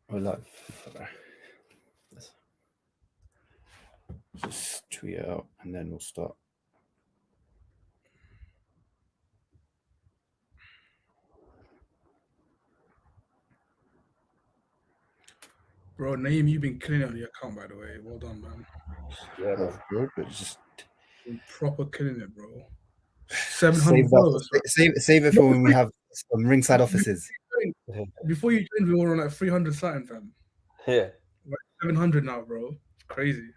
We're live. Let's just tweet it out and then we'll start. Bro, Naeem, you've been killing it on your account, by the way. Well done, man. Yeah, man. Good, but just You're proper killing it, bro. 700 save followers. that. Save it for when we have some ringside offices. Before you joined, we were on like 300 something, fam. Yeah. Like 700 now, bro. It's crazy.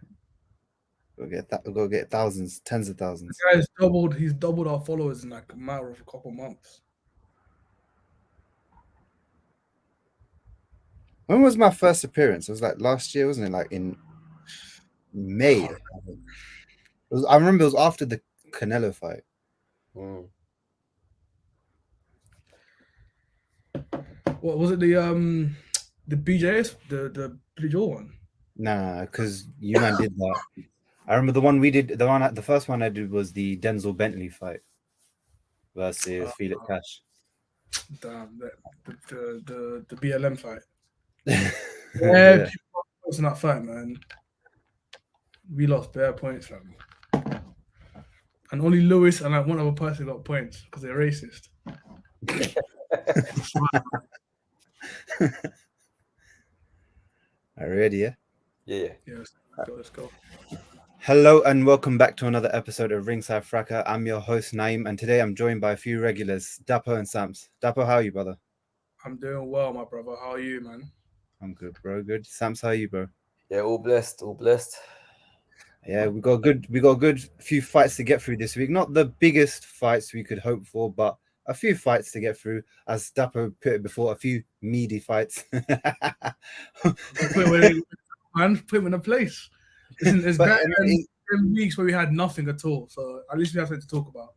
We'll go get thousands, tens of thousands. The guy's he's doubled our followers in like a matter of a couple months. When was my first appearance? It was like last year, wasn't it? Like in May. I remember it was after the Canelo fight. What was it? The BJS, the Billy Joel one? Nah, because you man did that. I remember the one we did. The first one I did was the Denzel Bentley fight versus Felix Cash. Damn, the BLM fight. Yeah, people lost in that fight, man. We lost bare points, fam. And only Lewis and like one other person got points because they're racist. Are you ready? Yeah. Yeah. Let's go. Hello and welcome back to another episode of Ringside Fracas. I'm your host Naeem, and today I'm joined by a few regulars, Dapo and Sams. Dapo, how are you, brother? I'm doing well, my brother. How are you, man? I'm good, bro. Good. Sams, how are you, bro? Yeah, all blessed, all blessed. Yeah, we got a good few fights to get through this week. Not the biggest fights we could hope for, but a few fights to get through. As Dapo put it before, a few meaty fights. Put him in a place. Listen, there's better than weeks where we had nothing at all. So at least we have something to talk about.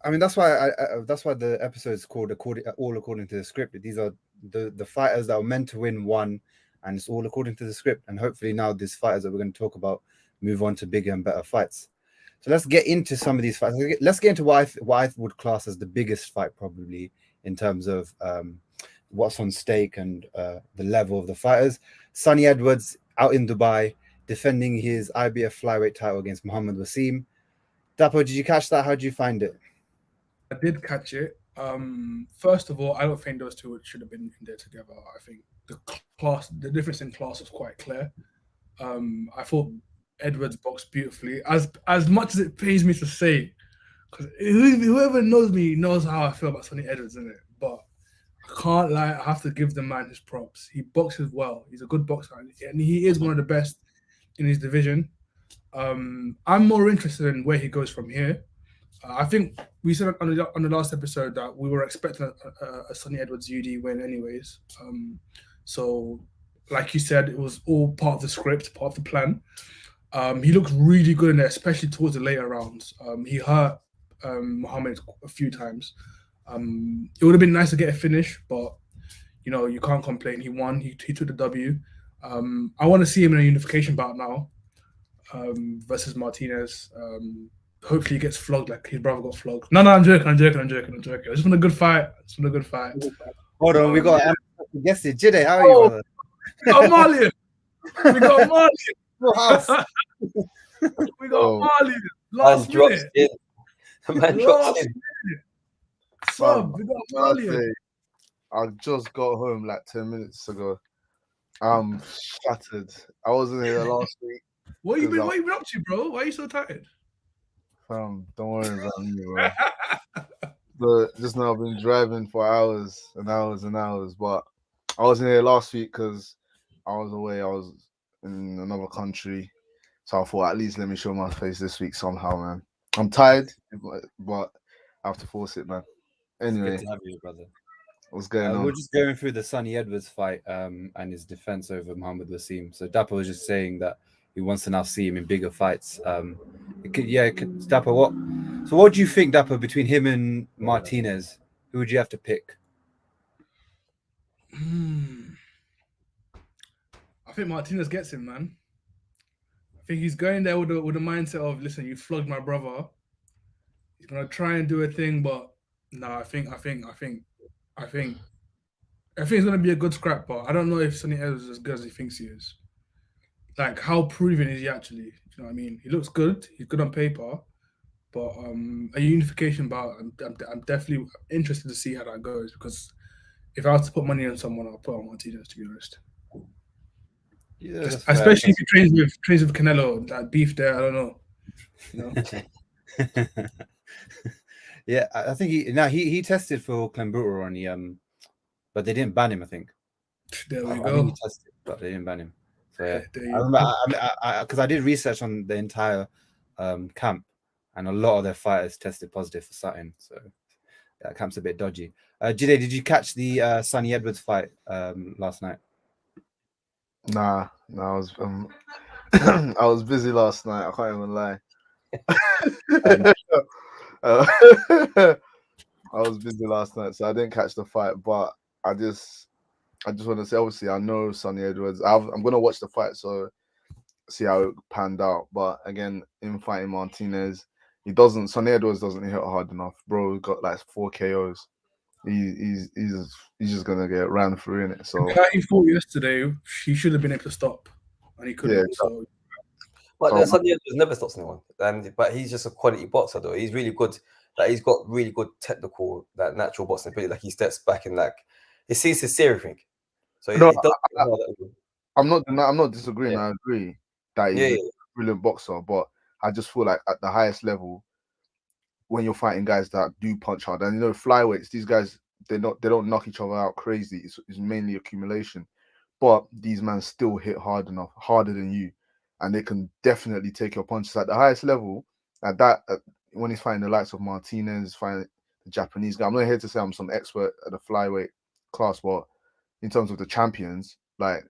I mean, that's why the episode is called all according to the script. These are the fighters that were meant to win one, and it's all according to the script. And hopefully now these fighters that we're going to talk about move on to bigger and better fights. So let's get into some of these fights. Let's get into what I would class as the biggest fight, probably in terms of what's on stake and the level of the fighters. Sonny Edwards out in Dubai defending his IBF flyweight title against Muhammad Wasim. Dapo, did you catch that? How did you find it? I did catch it. First of all, I don't think those two should have been in there together. I think the difference in class was quite clear. I thought Edwards boxed beautifully. As much as it pains me to say, because whoever knows me knows how I feel about Sonny Edwards, isn't it? But I can't lie, I have to give the man his props. He boxes well. He's a good boxer, and he is one of the best in his division. I'm more interested in where he goes from here. I think we said on the last episode that we were expecting a Sonny Edwards UD win anyways. So, like you said, it was all part of the script, part of the plan. He looked really good in there, especially towards the later rounds. He hurt Muhammad a few times. It would have been nice to get a finish, but you can't complain. He won. He took the W. I want to see him in a unification bout now versus Martinez. Hopefully he gets flogged like his brother got flogged. No, I'm joking. I just want a good fight. Hold on, we got guess it. Jide, how are you, brother? We got Marley. We got Marley. We got Marley. Last minute. Man drops in. Sub, we got Marley. I just got home like 10 minutes ago. I'm shattered. I wasn't here last week. What you been up to, bro? Why are you so tired? Don't worry about me, bro. But just now I've been driving for hours and hours and hours. But I wasn't here last week because I was away. I was in another country. So I thought at least let me show my face this week somehow, man. I'm tired, but I have to force it, man. Anyway. Good to have you, brother. What's going on? We're just going through the Sonny Edwards fight and his defense over Muhammad Wasim. So Dapo was just saying that he wants to now see him in bigger fights. Dapo, what do you think, Dapo, between him and Martinez? Who would you have to pick? I think Martinez gets him, man. I think he's going there with the mindset of, listen, you flogged my brother. He's gonna try and do a thing, but no, I think I think it's gonna be a good scrap, but I don't know if Sonny Edwards is as good as he thinks he is. Like, how proven is he actually? Do you know what I mean? He looks good. He's good on paper, but a unification bout. I'm definitely interested to see how that goes because if I was to put money on someone, I'll put on Martinez. To be honest, Yeah, that's fair. especially if he trains with Canelo, that beef there. I don't know. You know? Yeah, I think he tested for Clenbuterol and he but they didn't ban him. I think. There we I think go. he tested, but they didn't ban him. So yeah, There I you remember go. because I did research on the entire camp, and a lot of their fighters tested positive for something. So that camp's a bit dodgy. Jide, did you catch the Sonny Edwards fight last night? Nah, I was I was busy last night. I can't even lie. I was busy last night, so I didn't catch the fight. But I just want to say, obviously, I know Sonny Edwards. I'm gonna watch the fight, so see how it panned out. But again, in fighting Martinez, Sonny Edwards doesn't hit hard enough, bro. Got like 4 KOs. He's just gonna get ran through in it. So The guy he fought yesterday, he should have been able to stop, and he couldn't. Yeah. So But Sonny Edwards never stops anyone, but he's just a quality boxer though. He's really good. Like he's got really good technical, like natural boxing ability. Like he steps back and like he sees to see everything. So No, it does. I'm not disagreeing. Yeah. I agree that he's Yeah, a brilliant boxer, but I just feel like at the highest level, when you're fighting guys that do punch hard, and flyweights, these guys they don't knock each other out crazy. It's mainly accumulation, but these men still hit hard enough, harder than you, and they can definitely take your punches at the highest level. At that, when he's fighting the likes of Martinez, fighting the Japanese guy. I'm not here to say I'm some expert at the flyweight class, but in terms of the champions, like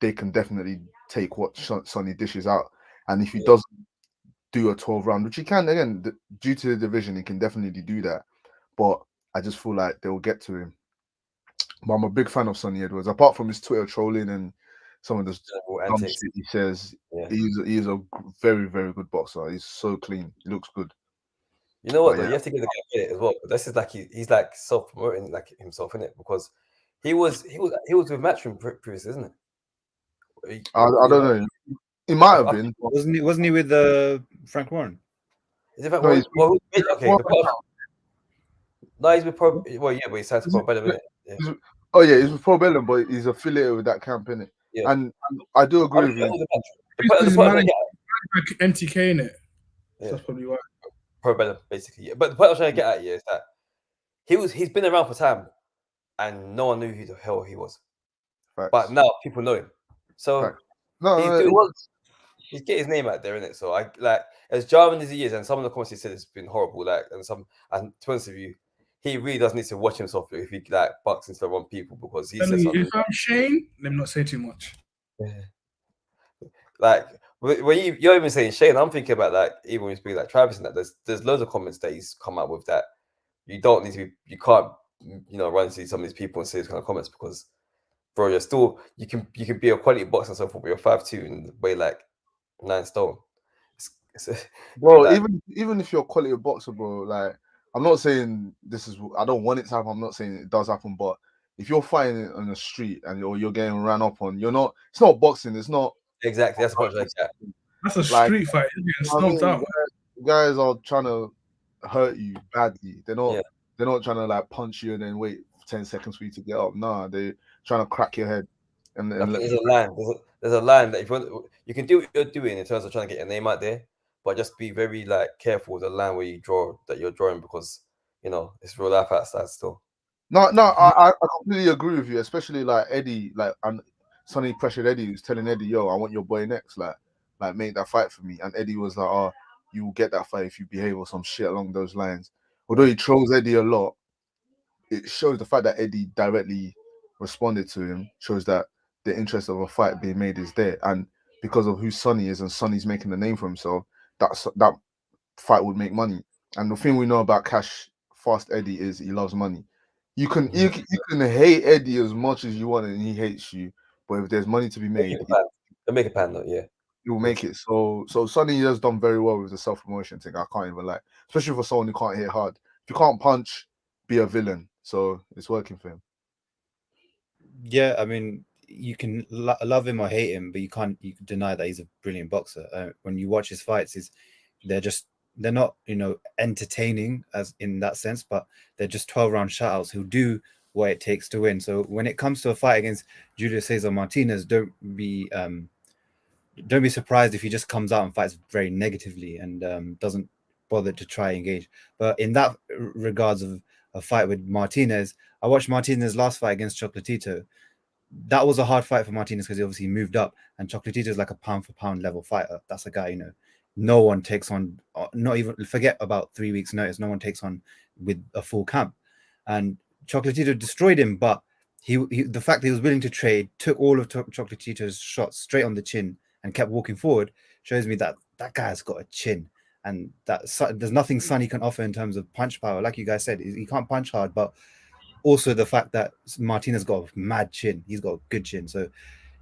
they can definitely take what Sonny dishes out. And if he doesn't do a 12 round, which he can, again, due to the division, he can definitely do that. But I just feel like they'll get to him. But I'm a big fan of Sonny Edwards. Apart from his Twitter trolling and some of the dumb shit he says, he's a very, very good boxer. He's so clean. He looks good. You know what though? You have to give the guy credit as well. But this is like he's like self-promoting like himself, in it? Because he was with Matchroom previously, isn't it? I don't know. He might have been. Wasn't he with Frank Warren? Is it okay. No, he's with Pro. Well, yeah, but he's signed to Pro Bellum, isn't it? Yeah. Oh yeah, he's with Pro Bellum, but he's affiliated with that camp, innit? Yeah. And I do agree with you. MTK in it. Yeah. That's probably why. Pro Bellum, basically. Yeah. But the point I'm trying to get at is that he's been around for time, and no one knew who the hell he was. Facts. But now people know him. So Facts. he's get his name out there, innit? So I like as jarring as he is, and some of the comments he said has been horrible. Like and to be honest with you, he really does need to watch himself if he like bucks into the wrong people because he says something. If I'm Shane, let me not say too much. Yeah. Like when you're even saying Shane, I'm thinking about like even when you speak like Travis and that there's loads of comments that he's come out with that you don't need to be, you can't run into some of these people and say these kind of comments because bro, you're still you can be a quality boxer and so forth, but you're 5'2" and weigh like 9 stone. Bro, like, even if you're a quality boxer, bro, like I'm not saying I don't want it to happen. I'm not saying it does happen, but if you're fighting it on the street and you're getting ran up on, it's not boxing. It's not exactly. That's what like that. That's a street fight. Guys are trying to hurt you badly. They're not trying to like punch you and then wait 10 seconds for you to get up. Nah, they're trying to crack your head. And there's a line. There's a line that if you can do what you're doing in terms of trying to get your name out there, but just be very like careful with the line where you draw that you're drawing because it's real life outside still. No, I completely agree with you, especially like Eddie, and Sonny pressured Eddie, who's telling Eddie, yo, I want your boy next, like make that fight for me. And Eddie was like, oh, you will get that fight if you behave or some shit along those lines. Although he trolls Eddie a lot, it shows the fact that Eddie directly responded to him, shows that the interest of a fight being made is there. And because of who Sonny is and Sonny's making a name for himself, that fight would make money. And the thing we know about Cash Fast Eddie is he loves money. You can hate Eddie as much as you want and he hates you, but if there's money to be made, they'll make a pan though, yeah. He'll make it. So Sonny has done very well with the self-promotion thing. I can't even lie. Especially for someone who can't hit hard. If you can't punch, be a villain. So it's working for him. Yeah, I mean, you can love him or hate him, but you can deny that he's a brilliant boxer. When you watch his fights, they're not entertaining as in that sense, but they're just 12-round shoutouts who do what it takes to win. So when it comes to a fight against Julio Cesar Martinez, don't be surprised if he just comes out and fights very negatively and doesn't bother to try engage. But in that regards of a fight with Martinez, I watched Martinez's last fight against Chocolatito. That was a hard fight for Martinez because he obviously moved up, and Chocolatito is like a pound for pound level fighter. That's a guy, no one takes on, not even forget about 3 weeks notice. No one takes on with a full camp, and Chocolatito destroyed him. But he the fact that he was willing to trade, took all of Chocolatito's shots straight on the chin and kept walking forward, shows me that that guy's got a chin, and that there's nothing Sonny can offer in terms of punch power. Like you guys said, he can't punch hard, but also the fact that Martinez got a mad chin. He's got a good chin. So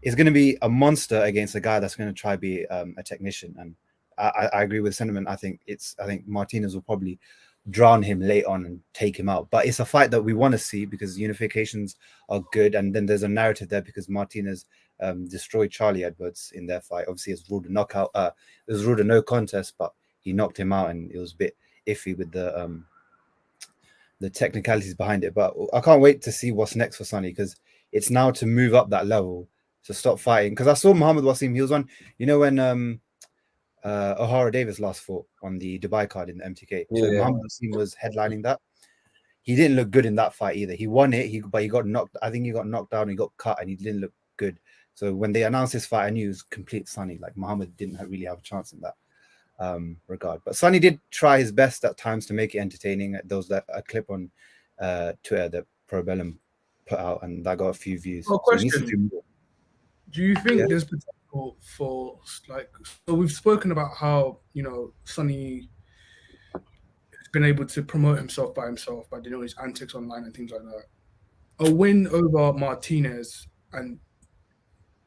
it's going to be a monster against a guy that's going to try to be a technician. And I agree with sentiment. I think Martinez will probably drown him late on and take him out. But it's a fight that we want to see because unifications are good. And then there's a narrative there because Martinez destroyed Charlie Edwards in their fight. Obviously, it's ruled a knockout. It was ruled a no contest, but he knocked him out, and it was a bit iffy with the technicalities behind it. But I can't wait to see what's next for Sonny, because it's now to move up that level, to stop fighting. Because I saw Muhammad Wasim, he was on, when O'Hara Davis last fought on the Dubai card in the MTK. So Muhammad Wasim was headlining that. He didn't look good in that fight either. He won it, but he got knocked. I think he got knocked down, he got cut, and he didn't look good. So when they announced this fight, I knew it was complete Sonny. Like, Muhammad didn't really have a chance in that regard. But Sonny did try his best at times to make it entertaining. There was a clip on Twitter that Probellum put out, and that got a few views. Oh, So he needs to do more. Do you think there's potential for, like, so we've spoken about how, Sonny has been able to promote himself by doing his antics online and things like that. A win over Martinez and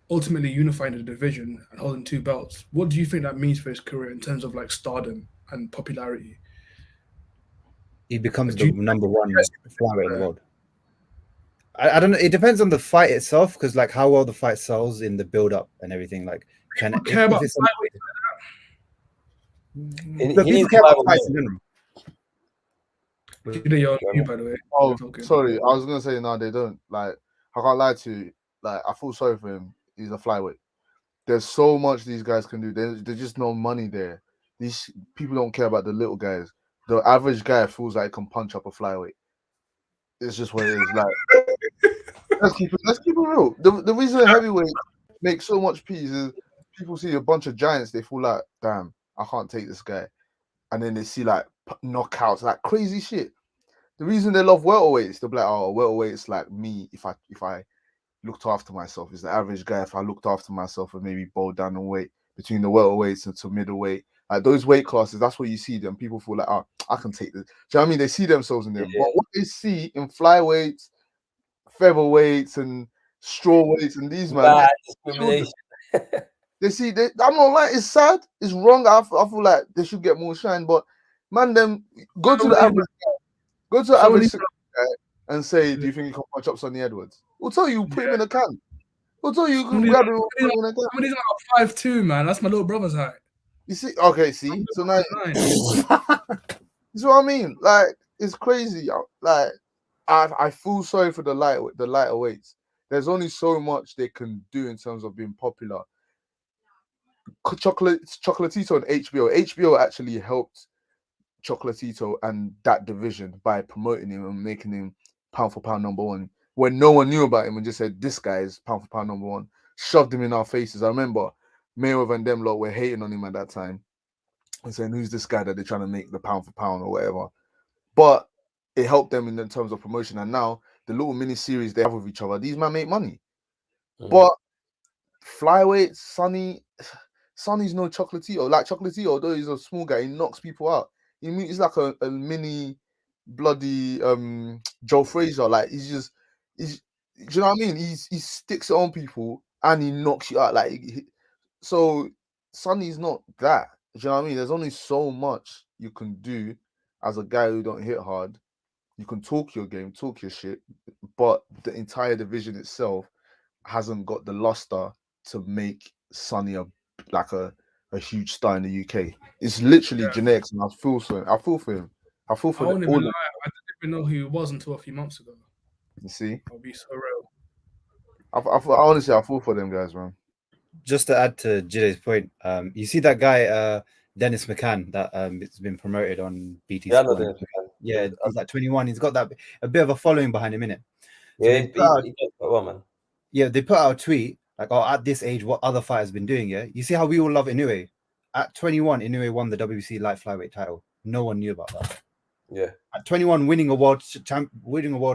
ultimately unifying the division and holding 2 belts, what do you think that means for his career in terms of like stardom and popularity? He becomes the number 1 flyweight in the world. I don't know. It depends on the fight itself, because like how well the fight sells in the build up and everything. Like, people care about fights in general. By the way. Oh, sorry. I was gonna say no, they don't. Like, I can't lie to you. Like, I feel sorry for him. He's a flyweight. There's so much these guys can do. There's just no money there. These people don't care about the little guys. The average guy feels like he can punch up a flyweight. It's just what it is. Like, let's keep it real. The reason heavyweight makes so much peace is people see a bunch of giants, they feel like, damn, I can't take this guy, and then they see like knockouts, like crazy shit. The reason they love welterweights, they'll be like, oh, welterweights like me. If I looked after myself, is the average guy. If I looked after myself and maybe bowled down the weight between the welterweights and to middleweight, like those weight classes, that's what you see them. People feel like, oh, I can take this. Do you know what I mean? They see themselves in them. But what they see in flyweights, featherweights, and strawweights, and these man, they see. I'm not like, it's sad. It's wrong. I feel like they should get more shine. But man, them go to the average guy. Go to the average guy and say, do you think you can punch up Sonny Edwards? We'll tell you, put him in a can. We'll tell you, can grab him. Somebody's like 5'2", man. That's my little brother's height. You see? Okay, see? So now, you see what I mean? Like, it's crazy. Like, I feel sorry for the lighter weights. There's only so much they can do in terms of being popular. Chocolatito and HBO actually helped Chocolatito and that division by promoting him and making him pound for pound number 1 when no one knew about him and just said, this guy is pound for pound number 1, shoved him in our faces. I remember Mayweather and them lot were hating on him at that time and saying, who's this guy that they're trying to make the pound for pound or whatever. But it helped them in terms of promotion, and now the little mini series they have with each other, these men make money. But flyweight, Sonny's no Chocolatito. Like, Chocolatito, although he's a small guy, he knocks people out. He's like a mini bloody Joe Frazier. Like, do you know what I mean? He sticks it on people and he knocks you out. Like, so Sonny's not that. Do you know what I mean? There's only so much you can do as a guy who don't hit hard You can talk your game, talk your shit, but the entire division itself hasn't got the luster to make Sonny a huge star in the UK. It's literally genetics, and I feel for him. I feel for him. I feel for I won't all even of lie. I didn't even know who he was until a few months ago. you. See, I'll be so real. honestly, I feel for them guys, man. Just to add to Jide's point, you see that guy Dennis McCann that it's been promoted on BT Yeah, I know Sport. Dennis McCann. Yeah, he's like 21. He's got that a bit of a following behind him, innit? So Yeah, they put out, he does quite well, man. yeah, they put out a tweet like, "Oh, at this age, what other fighters been doing?" Yeah, you see how we all love Inoue. At 21, Inoue won the WBC light flyweight title. No one knew about that. Yeah. At 21, winning a world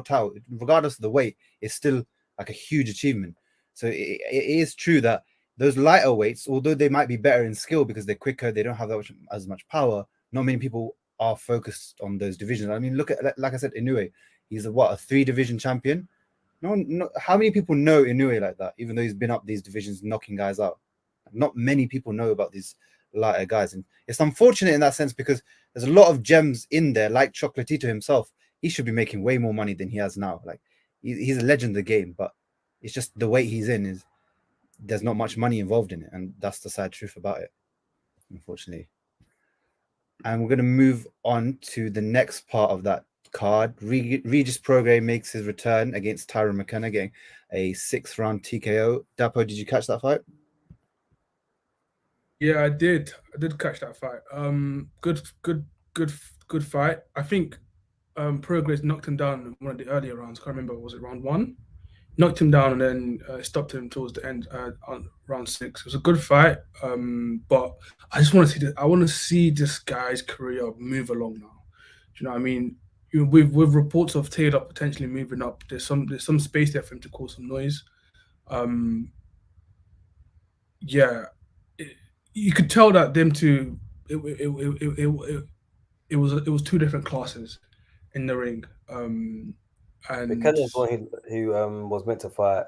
title, regardless of the weight, is still like a huge achievement. So it is true that those lighter weights, although they might be better in skill because they're quicker, they don't have as much power. Not many people are focused on those divisions. I mean, look at, like I said, Inoue. He's a 3-division champion. No, how many people know Inoue like that? Even though he's been up these divisions, knocking guys out. Not many people know about these lighter guys, and it's unfortunate in that sense because there's a lot of gems in there, like Chocolatito himself. He should be making way more money than he has now. Like he's a legend of the game, but it's just the weight he's in is there's not much money involved in it, and that's the sad truth about it, unfortunately. And we're going to move on to the next part of that card. Regis Prograis makes his return against Tyrone McKenna, getting a 6-round TKO. Dapo, did you catch that fight? Yeah, I did. I did catch that fight. Good fight. I think Prograis knocked him down in one of the earlier rounds. Can't remember, was it round 1? Knocked him down and then stopped him towards the end on round 6. It was a good fight, but I just want to see I want to see this guy's career move along now. Do you know what I mean? With reports of Taylor potentially moving up, there's some space there for him to cause some noise. Yeah, you could tell that them two. It was two different classes in the ring. And McKenna's one who was meant to fight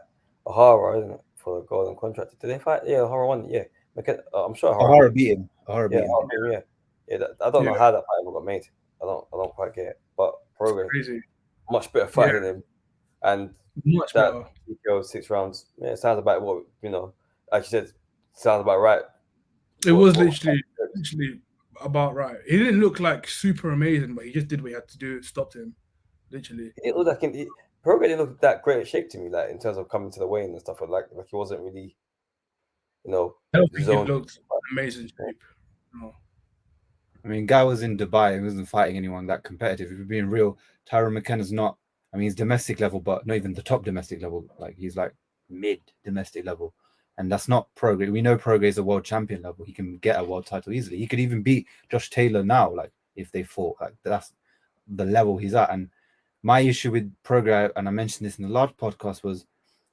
O'Hara, isn't it, for the golden contract? Did they fight? Yeah, O'Hara won. Yeah, McKenna. I'm sure O'Hara beat him. O'Hara beat him. Yeah. I don't know how that fight got made. I don't quite get it. But Prograis, crazy, much better fight than him, and much that better. TKO 6 rounds. Yeah, it sounds about what like you said, sounds about right. It was literally about right. He didn't look like super amazing, but he just did what he had to do. Stopped him, literally. It looked like Prograis didn't look that great a shape to me, like in terms of coming to the weigh-in and stuff. Like he wasn't really, I don't think he looked amazing shape. No. I mean, guy was in Dubai. He wasn't fighting anyone that competitive. If we're being real, Tyrone McKenna's not. I mean, he's domestic level, but not even the top domestic level. Like he's like mid domestic level, and that's not Prograis. We know Prograis is a world champion level. He can get a world title easily. He could even beat Josh Taylor now, like if they fought. Like that's the level he's at. And my issue with Prograis, and I mentioned this in the last podcast, was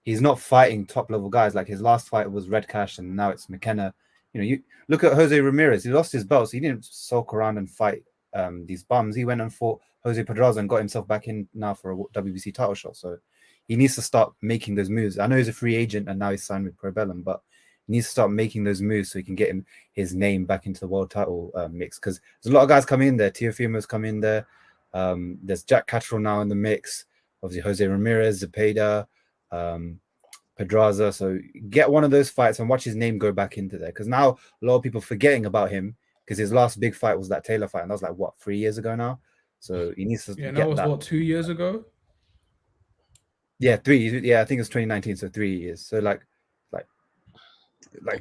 he's not fighting top level guys. Like his last fight was Red Cash, and now it's McKenna. You look at Jose Ramirez. He lost his belt, so he didn't sulk around and fight these bums. He went and fought Jose Pedraza and got himself back in now for a WBC title shot. So he needs to start making those moves. I know he's a free agent and now he's signed with Probellum, but he needs to start making those moves so he can get his name back into the world title mix. Because there's a lot of guys coming in there. Teofimo's come in there. There's Jack Catterall now in the mix. Obviously, Jose Ramirez, Zepeda, Pedraza. So get one of those fights and watch his name go back into there. Because now a lot of people forgetting about him because his last big fight was that Taylor fight. And that was like, 3 years ago now? So he needs to get that. Was 2 years ago? Yeah, 3. Yeah, I think it's 2019. So 3 years. So like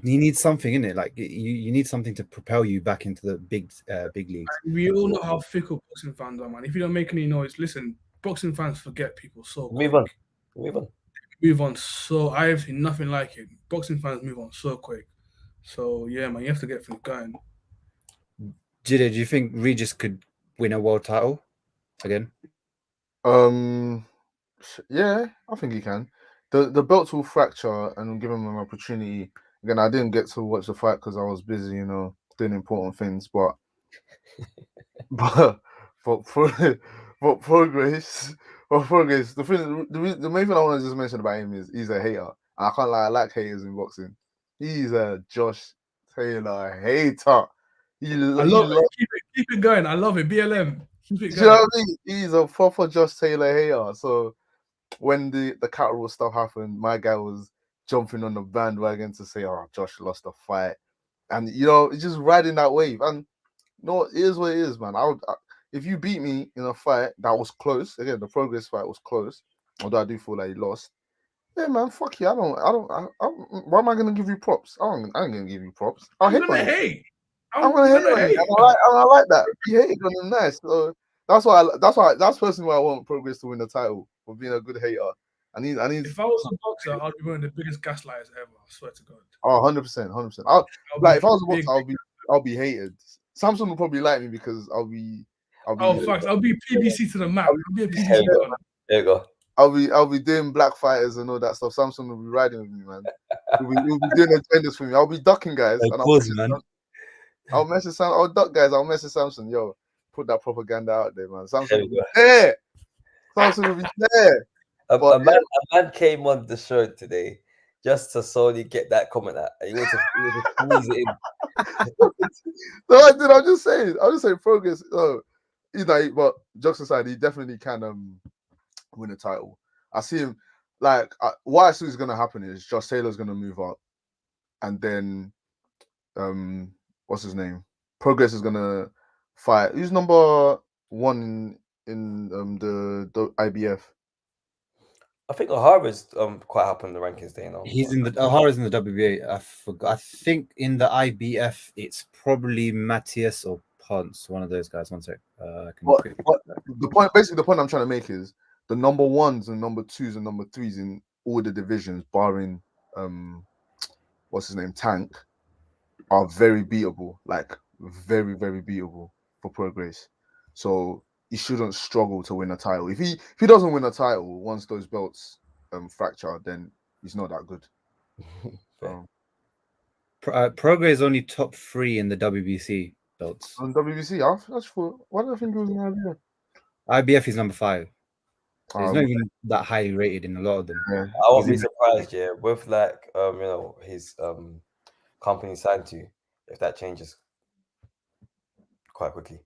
you need something in it. Like you need something to propel you back into the big leagues. We all know how fickle boxing fans are, man. If you don't make any noise, listen, boxing fans forget people so quick. Move on. So I have seen nothing like it. Boxing fans move on so quick. So yeah, man, you have to get things going. Jide, do you think Regis could win a world title again? Yeah, I think he can. The belts will fracture and will give him an opportunity. Again, I didn't get to watch the fight because I was busy, doing important things. But Prograis. The main thing I want to just mention about him is he's a hater. I can't lie, I like haters in boxing. He's a Josh Taylor hater. I love it. Keep it going. I love it. BLM. Keep it You know going. what I mean? He's a proper Josh Taylor hater. So when the cattle Roll stuff happened, my guy was jumping on the bandwagon to say, "Oh, Josh lost a fight," and it's just riding that wave. And it is what it is, man. If you beat me in a fight that was close, again, the Progress fight was close, although I do feel like he lost. Yeah, man, fuck you. Why am I gonna give you props? I ain't gonna give you props. I'll hate on gonna you. hate. I'm gonna hate on you. And I like that. You hated on him nice. So that's personally why I want Progress to win the title for being a good hater. If I was a boxer, I'd be one of the biggest gaslighters ever. I swear to God. Oh, 100%. If I was a boxer, I'll be hated. Samson will probably like me because I'll be facts. I'll be PBC to the map. I'll be a PBC. There you go. I'll be doing black fighters and all that stuff. Samson will be riding with me, man. He'll be doing agendas for me. I'll be ducking guys. Of course, man. I'll message Sam. I'll duck guys. I'll message Samson. Yo, put that propaganda out there, man. Samson will be there. Samson will be there. A man came on the show today just to solely get that comment out. He was to squeeze it in. No, I did. I'm just saying Progress. But jokes aside, he definitely can win a title. I see him what I see is gonna happen is Josh Taylor's gonna move up, and then what's his name? Progress is gonna fight. Who's number 1 in the IBF? I think O'Hara's quite up in the rankings there now. He's in the O'Hara's in the WBA. I forgot. I think in the IBF it's probably Matthias or Ponce, one of those guys. One sec. The point I'm trying to make is the number 1s and number 2s and number 3s in all the divisions, barring what's his name, Tank, are very beatable. Like very, very beatable for Progress. So he shouldn't struggle to win a title. If he doesn't win a title once those belts fracture, then he's not that good. Progress is only top 3 in the WBC belts. On WBC, why did I think it was an IBF? IBF is number 5. So he's not even that highly rated in a lot of them. Yeah. I won't be surprised, with his company signed to, if that changes quite quickly.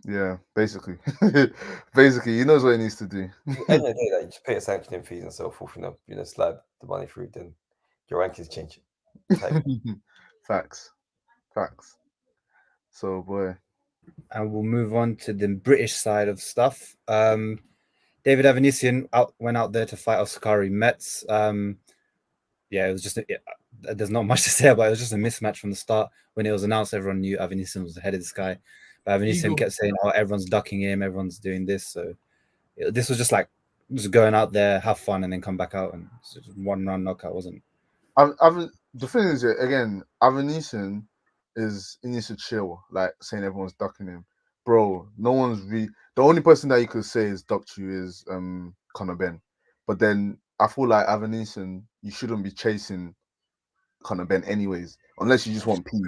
Yeah, basically, he knows what he needs to do. End of the day, you just pay a sanctioning fees and so forth. Slide the money through, then your rankings change. Facts. So, boy, and we'll move on to the British side of stuff. David Avanesyan went out there to fight Oscar Metz. It was just there's not much to say about it. It was just a mismatch from the start. When it was announced, everyone knew Avanesyan was the head of the sky. But Avanesyan kept saying, "Oh, everyone's ducking him. Everyone's doing this." So this was just going out there, have fun, and then come back out, and it's just 1-round knockout, wasn't it? The thing is, again, Avanesyan he needs to chill, like saying everyone's ducking him, bro. No one's the only person that you could say is ducked you is Conor Benn. But then I feel like Avanesyan, you shouldn't be chasing Conor Benn anyways, unless you just want peace.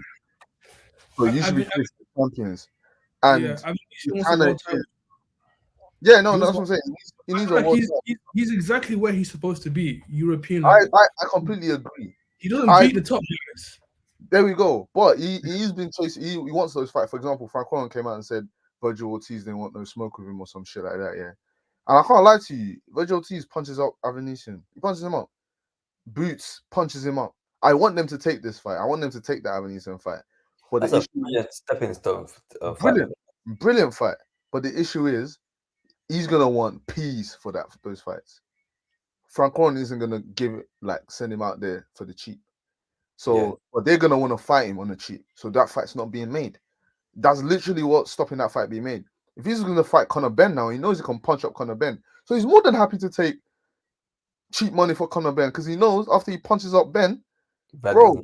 So you should be chasing champions. And that's what I'm saying. He needs a world title. He's exactly where he's supposed to be, European. I completely agree. He doesn't beat the top guys. There we go. But he's been chasing. He wants those fights. For example, Frank Warren came out and said Virgil Ortiz didn't want no smoke with him or some shit like that. Yeah, and I can't lie to you. Virgil Ortiz punches up Avanesyan. He punches him up. Boots punches him up. I want them to take this fight. I want them to take the Avanesyan fight. But that's a stepping stone. Brilliant fight. But the issue is, he's gonna want peace for those fights. Frank Warren isn't gonna send him out there for the cheap. So, but they're gonna want to fight him on the cheap. So that fight's not being made. That's literally what's stopping that fight being made. If he's gonna fight Conor Benn now, he knows he can punch up Conor Benn. So he's more than happy to take cheap money for Conor Benn because he knows after he punches up Benn, grows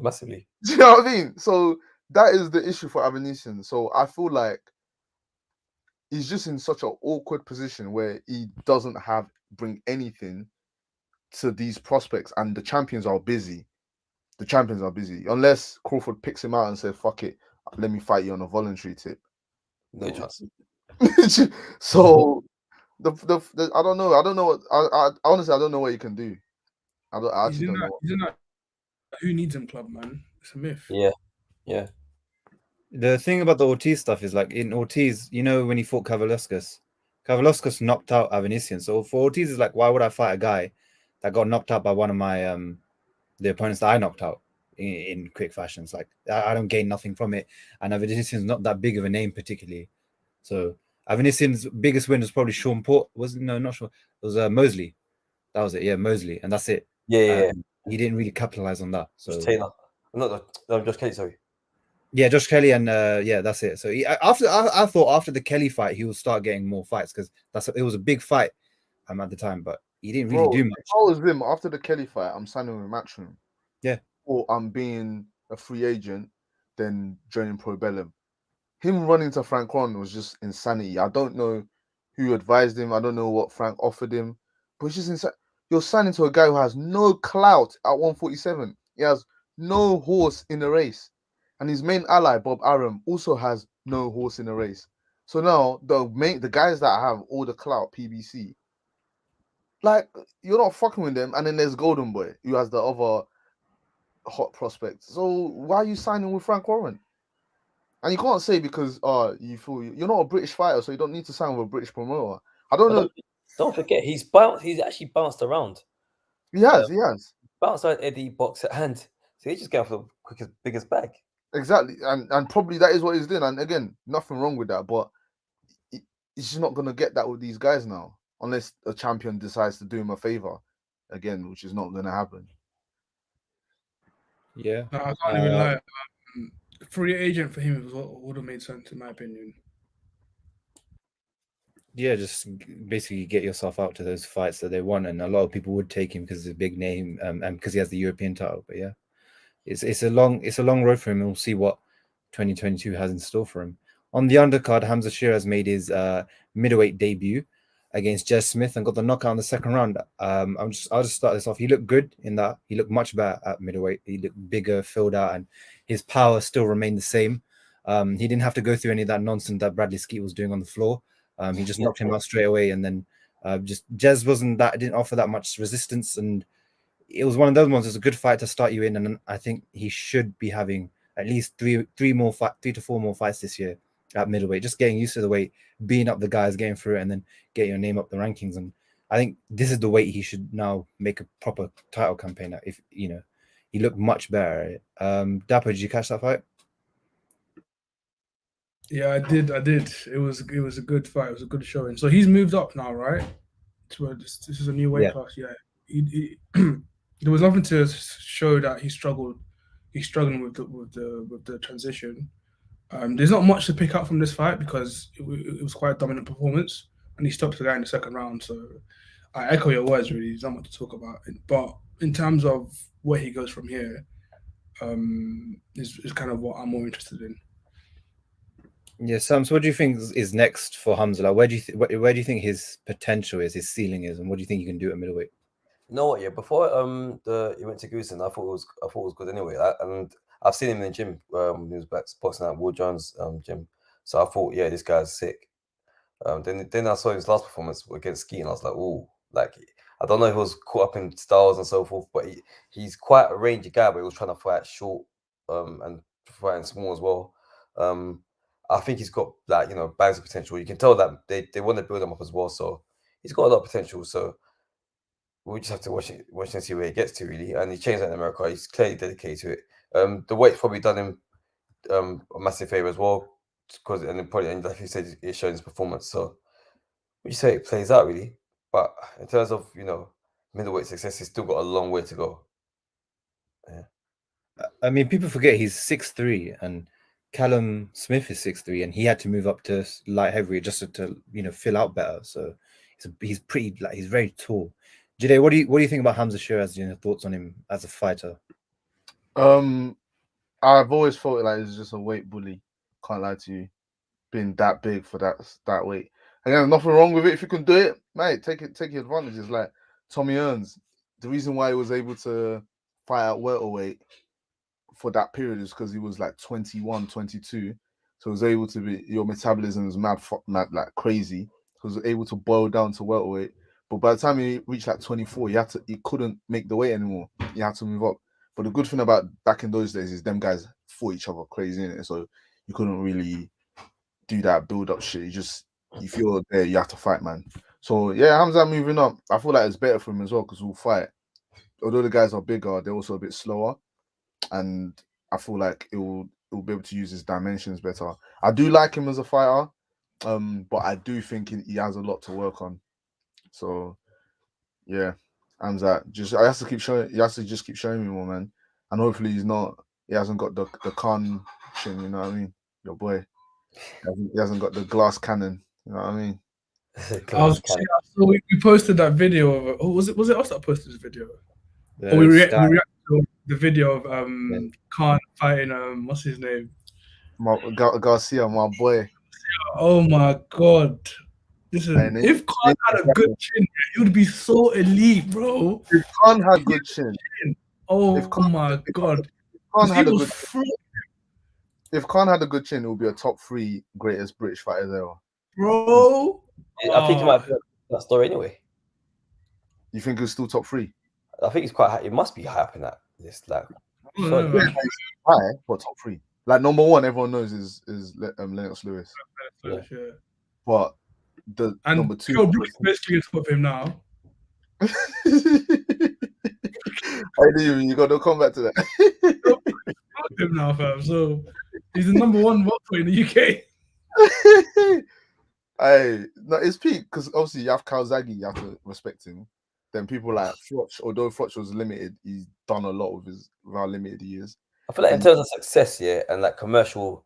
massively. Do you know what I mean? So that is the issue for Avanesyan. So I feel like he's just in such an awkward position where he doesn't bring anything to these prospects, and the champions are busy. Unless Crawford picks him out and says, "Fuck it, let me fight you on a voluntary tip." No chance. So I don't know. I don't know what. I honestly, I don't know what you can do. I actually don't know. He's in that who needs him club, man. It's a myth. Yeah. The thing about the Ortiz stuff is like in Ortiz, you know, when he fought Kavaliauskas knocked out Avanesyan. So for Ortiz, it's like, why would I fight a guy that got knocked out by one of my the opponents that I knocked out in quick fashion? It's like I don't gain nothing from it, and Avanesyan's not that big of a name particularly. So Avanesyan's biggest win was probably Sean Port. Wasn't no, not Sean. It was Mosley. That was it. Yeah, Mosley, and that's it. Yeah. He didn't really capitalize on that. So Just Taylor. Not the Josh Kelly, sorry. yeah, Josh Kelly, and yeah, that's it. So I thought after the Kelly fight, he will start getting more fights because it was a big fight at the time, but he didn't really do much. If I was him after the Kelly fight, I'm signing with Matchroom. Yeah. Or I'm being a free agent, then joining Pro Bellum. Him running to Frank Ron was just insanity. I don't know who advised him. I don't know what Frank offered him, but it's just insane. You're signing to a guy who has no clout at 147. He has no horse in the race. And his main ally, Bob Arum, also has no horse in the race. So now the guys that have all the clout, PBC, like you're not fucking with them. And then there's Golden Boy, who has the other hot prospect. So why are you signing with Frank Warren? And you can't say because you feel you're not a British fighter, so you don't need to sign with a British promoter. I don't know. Don't forget, he's actually bounced around. He has. Bounced out Eddie, boxer, and so he's just going for the quickest, biggest bag. Exactly, and probably that is what he's doing. And again, nothing wrong with that, but he's just not gonna get that with these guys now, unless a champion decides to do him a favor again, which is not gonna happen. Yeah, I can't even lie. Free agent for him would have made sense, in my opinion. Yeah, just basically get yourself out to those fights that they want, and a lot of people would take him because he's a big name and because he has the European title. But yeah, it's a long road for him, and we'll see what 2022 has in store for him. On the undercard, Hamza Shiraz made his middleweight debut against Jez Smith and got the knockout in the second round. I'll just start this off. He looked good in that. He looked much better at middleweight. He looked bigger, filled out, and his power still remained the same. He didn't have to go through any of that nonsense that Bradley Skeet was doing on the floor. He just knocked him out straight away, and then just Jez didn't offer that much resistance, and it was one of those ones. It's a good fight to start you in, and I think he should be having at least three to four more fights this year at middleweight, just getting used to the weight, beating up the guys, getting through it, and then getting your name up the rankings. And I think this is the weight he should now make a proper title campaign at. If he looked much better. Dapo, did you catch that fight? Yeah, I did. It was a good fight. It was a good showing. So he's moved up now, right? This is a new weight class. Yeah, there was nothing to show that he struggled. He's struggling with the transition. There's not much to pick up from this fight because it was quite a dominant performance, and he stopped the guy in the second round. So I echo your words. Really, there's not much to talk about. But in terms of where he goes from here, is kind of what I'm more interested in. Yeah, Sam. So, what do you think is next for Hamza? Like, where do you think his potential is, his ceiling is, and what do you think he can do at middleweight? You know what? Yeah, before he went to Goosen, I thought it was good anyway. And I've seen him in the gym when he was back boxing at Will Jones' gym. So I thought, yeah, this guy's sick. Then I saw his last performance against Ski, and I was like, oh, like I don't know if he was caught up in styles and so forth, but he's quite a rangy guy. But he was trying to fight short and fighting small as well. I think he's got bags of potential. You can tell that they want to build him up as well. So he's got a lot of potential. So we just have to watch and see where he gets to, really. And he changed that in America. He's clearly dedicated to it. The weight's probably done him a massive favor as well, because like you said, it showed his performance. So we say it plays out, really. But in terms of middleweight success, he's still got a long way to go. Yeah. I mean, people forget he's 6'3", and Callum Smith is 6'3", and he had to move up to light heavyweight just to fill out better. So he's pretty, like, he's very tall. Jide, what do you think about Hamza Shiraz? Thoughts on him as a fighter? I've always thought like he's just a weight bully. Can't lie to you, being that big for that weight. Again, nothing wrong with it. If you can do it, mate, take your advantages. Like Tommy Earns, the reason why he was able to fight at welterweight for that period is because he was like 21, 22. So he was able to be, your metabolism is mad like crazy. So he was able to boil down to welterweight. But by the time he reached like 24, he couldn't make the weight anymore. He had to move up. But the good thing about back in those days is them guys fought each other crazy, innit? So you couldn't really do that build up shit. You just, if you're there, you have to fight, man. So yeah, Hamza moving up. I feel like it's better for him as well because we'll fight. Although the guys are bigger, they're also a bit slower, and I feel like it'll be able to use his dimensions better. I do like him as a fighter, but I do think he has a lot to work on. So yeah, Hamza, I have to keep showing. He has to just keep showing me more, man. And hopefully he hasn't got the Khan chin. You know what I mean? Your boy, he hasn't got the glass cannon. You know what I mean? So we posted that video of. Oh, was it us that posted this video? Or we reacted to the video of Khan fighting what's his name? Garcia, my boy. Oh my god. Listen, if Khan had a good chin, he would be so elite, bro. If Khan had a good chin. Oh my god. If Khan had a good chin, it would be a top 3 greatest British fighters ever. Bro. I think he might be that story anyway. You think it's still top 3? I think it's quite high. It must be high up in that list. Like, high, but top 3. Like number 1, everyone knows is Lennox Lewis. Yeah. But number 2, Joe Brooks basically gets put him now. I knew you got to come back to that. Him now, fam. So he's the number 1 welterweight in the UK. No, it's peak because obviously you have Calzaghe, you have to respect him. Then people like Froch, although Froch was limited, he's done a lot with how limited he is. I feel like in terms of success, and like commercial,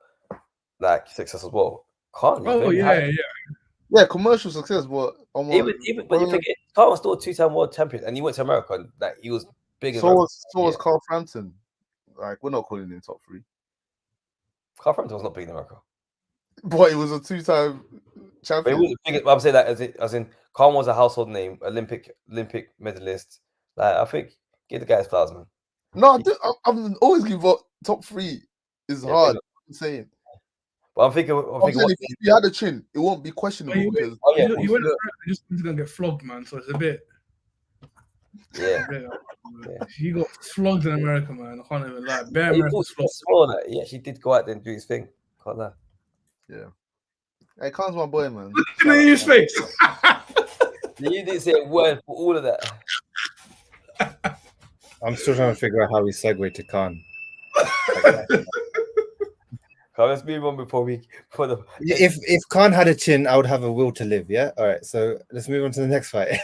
like success as well. Yeah, commercial success, but even when you forget, Khan was still a 2-time world champion, and he went to America, and like he was big. So was Carl Frampton. Like we're not calling him top 3. Carl Frampton was not big in America, but he was a 2-time champion. But he was big. I'm saying that as in Khan was a household name, Olympic medalist. Like I think give the guy his flowers, man. No, I'm always give up top 3 is hard. I'm saying. But I'm thinking if he had a chin, it won't be questionable because he went just gonna get flogged, man. So it's a bit. Yeah. He got flogged in America, man. I can't even lie. Bare America's flogged. He actually did go out there and do his thing. Can't lie. Yeah. Hey, Khan's my boy, man. Look at his face. You didn't say a word for all of that. I'm still trying to figure out how we segue to Khan. Let's move on before the. If Khan had a chin, I would have a will to live. Yeah. All right. So let's move on to the next fight.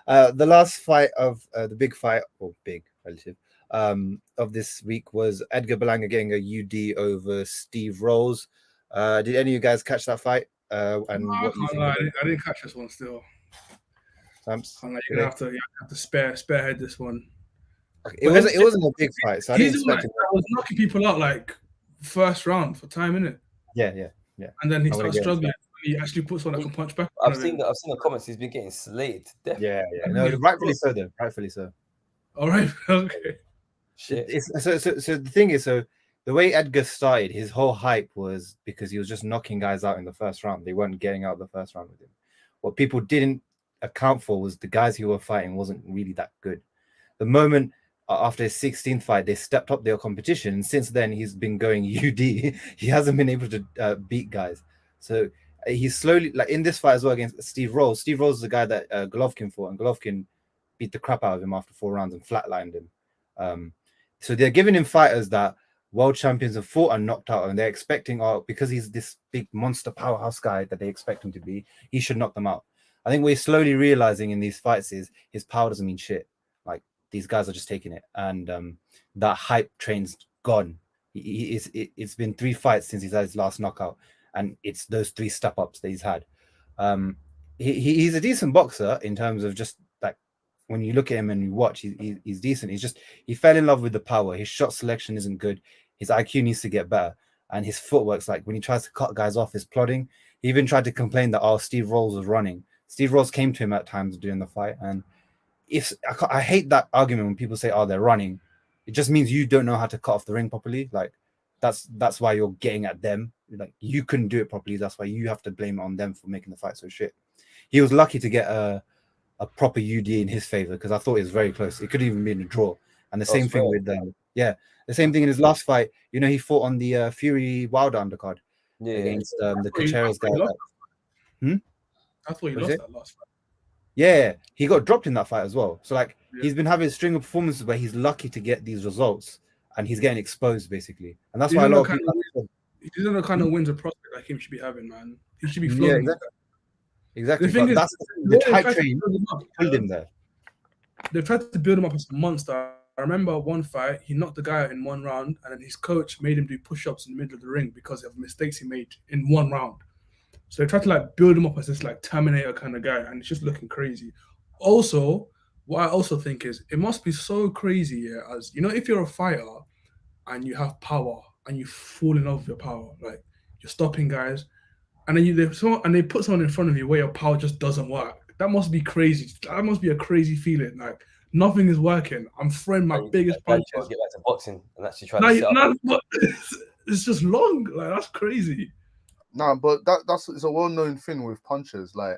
The last fight of the big fight, or big relative, of this week was Edgar Berlanga getting a UD over Steve Rolls. Did any of you guys catch that fight? And what you think? I didn't catch this one still. You're gonna have to spearhead this one. Okay. It wasn't a big fight, so I didn't expect it. I was knocking people out like first round for time, innit? Yeah. And then he started struggling. He actually puts one that can punch back. I've seen the comments. He's been getting slayed. Yeah. No, rightfully so, though. Rightfully so. All right. Okay. Shit. So the thing is, so the way Edgar started, his whole hype was because he was just knocking guys out in the first round. They weren't getting out the first round with him. What people didn't account for was the guys he were fighting wasn't really that good. The moment after his 16th fight, they stepped up their competition, and since then he's been going UD. He hasn't been able to beat guys. So he's slowly, like in this fight as well against Steve Rolls. Steve Rolls is the guy that Golovkin fought, and Golovkin beat the crap out of him after 4 rounds and flatlined him. So they're giving him fighters that world champions have fought and knocked out, and they're expecting, because he's this big monster powerhouse guy that they expect him to be, he should knock them out. I think we're slowly realizing in these fights is his power doesn't mean shit. Like these guys are just taking it, and that hype train's gone. It's been 3 fights since he's had his last knockout, and it's those 3 step ups that he's had. He's a decent boxer in terms of just like when you look at him and you watch, he's decent. He fell in love with the power. His shot selection isn't good. His IQ needs to get better, and his footwork's like when he tries to cut guys off, his plodding. He even tried to complain that Steve Rolls was running. Steve Rolls came to him at times during the fight, and I hate that argument when people say, they're running. It just means you don't know how to cut off the ring properly. Like that's why you're getting at them. Like you couldn't do it properly. That's why you have to blame it on them for making the fight so shit. He was lucky to get a proper UD in his favor, because I thought it was very close. It could even be in a draw. And the same thing with Yeah, the same thing in his last fight. You know, he fought on the Fury Wilder undercard Yeah. against the I Caceres guy. thought he lost. Hmm? I thought he What'd you lost say? that last fight. Yeah, he got dropped in that fight as well. So like Yeah. he's been having a string of performances where he's lucky to get these results, and he's getting exposed basically. And that's These why a are the lot of kind people. These are the kind of wins a prospect like him should be having, man. He should be Yeah, flogging. exactly. The thing But is, that's the they've hype tried to train build him up, pulled him there. They've tried to build him up as a monster. I remember one fight, he knocked the guy out in one round, and then his coach made him do push-ups in the middle of the ring because of mistakes he made in one round. So they tried to like build him up as this like Terminator kind of guy, and it's just looking crazy. Also, what I also think is it must be so crazy, yeah, as you know, if you're a fighter and you have power and you fall in love with your power, like you're stopping guys, and then they put someone in front of you where your power just doesn't work. That must be crazy. That must be a crazy feeling. Like nothing is working. I'm throwing my biggest punches. Get back to boxing and actually try to set up. It's just long. Like that's crazy. Nah, but that's it's a well-known thing with punchers. Like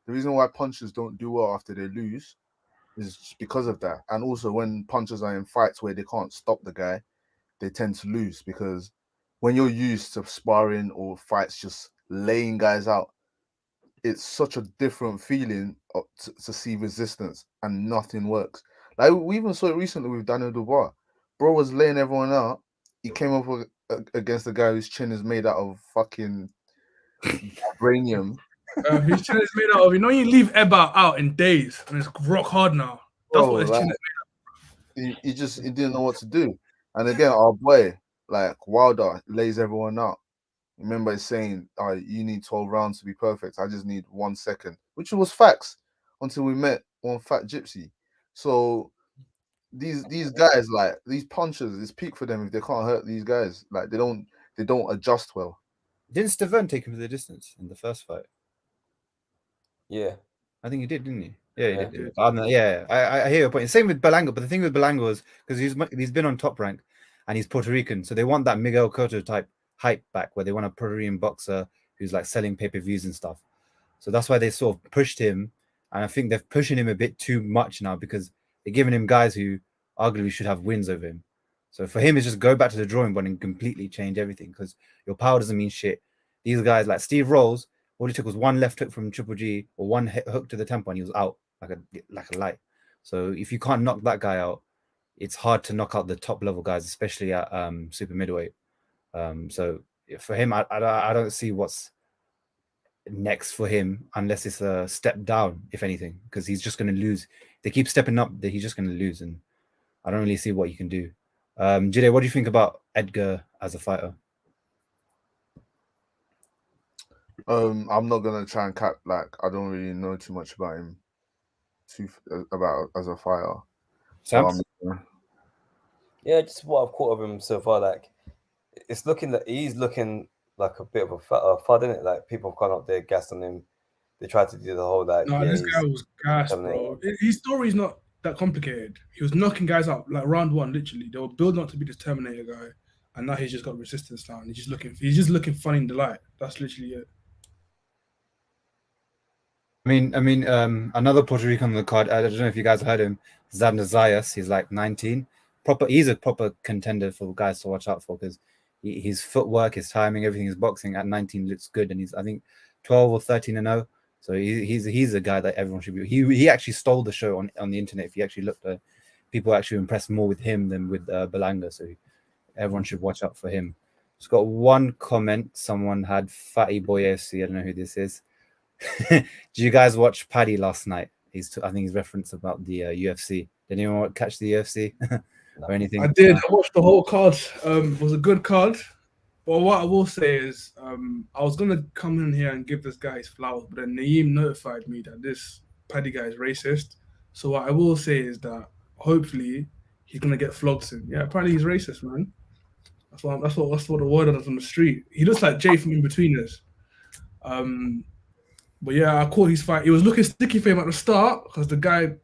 the reason why punchers don't do well after they lose is just because of that. And also when punchers are in fights where they can't stop the guy, they tend to lose because when you're used to sparring or fights just laying guys out, it's such a different feeling to see resistance and nothing works. Like we even saw it recently with Daniel Dubois. Bro was laying everyone out. He came up against a guy whose chin is made out of fucking vibranium. His chin is made out of, you know, you leave Eba out in days and it's rock hard now. That's what his chin is made out. He didn't know what to do. And again, our boy, like Wilder, lays everyone out. Remember saying, you need 12 rounds to be perfect. I just need 1 second, which was facts until we met one fat gypsy. So these guys, like these punchers, it's peak for them if they can't hurt these guys. Like they don't adjust well. Didn't Stavern take him to the distance in the first fight? Yeah, I think he did, didn't he? Yeah, he Yeah. did. I hear your point. Same with Berlanga, but the thing with Berlanga was because he's been on Top Rank and he's Puerto Rican, so they want that Miguel Cotto type hype back, where they want a Puerto Rican boxer who's like selling pay-per-views and stuff. So that's why they sort of pushed him, and I think they're pushing him a bit too much now because they're giving him guys who arguably should have wins over him. So for him, it's just go back to the drawing board and completely change everything because your power doesn't mean shit. These guys like Steve Rolls, all he took was one left hook from Triple G or one hook to the temple and he was out like a light. So if you can't knock that guy out, it's hard to knock out the top level guys, especially at super middleweight. So for him, I don't see what's next for him unless it's a step down, if anything, because he's just going to lose. They keep stepping up, he's just going to lose, and I don't really see what you can do. Jide, what do you think about Edgar as a fighter? I'm not gonna try and cap, like I don't really know too much about him about as a fighter. Sam? Yeah, just what I've caught of him so far, like it's looking that he's looking like a bit of a fud, isn't it? Like people have gone up there, gassed on him. They tried to do the whole like. No, this guy was gassed, bro. His story's not that complicated. He was knocking guys out like round one, literally. They were building up to be this Terminator guy, and now he's just got resistance down. He's just looking funny in the light. That's literally it. I mean, another Puerto Rican on the card. I don't know if you guys heard him, Zabna Zayas. He's like 19. He's a proper contender for guys to watch out for because his footwork, his timing, everything, his boxing at 19 looks good, and he's I think 12 or 13-0. So he's a guy that everyone should be. He actually stole the show on the internet. If you actually looked, people actually impressed more with him than with Berlanga. So everyone should watch out for him. Just got one comment. Someone had Fatty Boy FC. I don't know who this is. Did you guys watch Paddy last night? I think he's referenced about the UFC. Did anyone catch the UFC or anything? I did. I watched the whole card. It was a good card. But what I will say is, I was gonna come in here and give this guy his flowers, but then Naeem notified me that this Paddy guy is racist. So what I will say is that hopefully he's gonna get flogged soon. Yeah, apparently he's racist, man. That's what the word is on the street. He looks like Jay from In Betweeners. But yeah, I caught his fight. It was looking sticky for him at the start because the guy,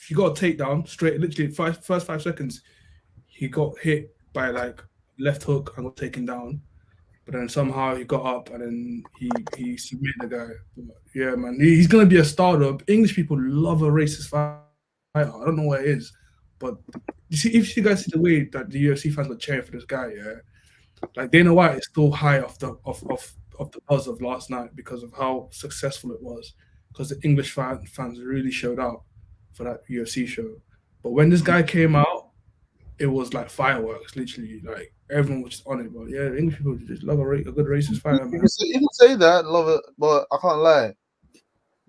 he got a takedown straight, literally first 5 seconds. He got hit by like left hook and got taken down. But then somehow he got up and then he submitted the guy. But yeah, man, he's gonna be a star though. English people love a racist fighter. I don't know what it is, But you see, if you guys see the way that the UFC fans were cheering for this guy, yeah, like Dana White is still high off the buzz of last night because of how successful it was. Because the English fans really showed out for that UFC show. But when this guy came out, it was like fireworks, literally. Like everyone was just on it. But yeah, English people just love a good racist fighter, man. You can say that, love it, but I can't lie.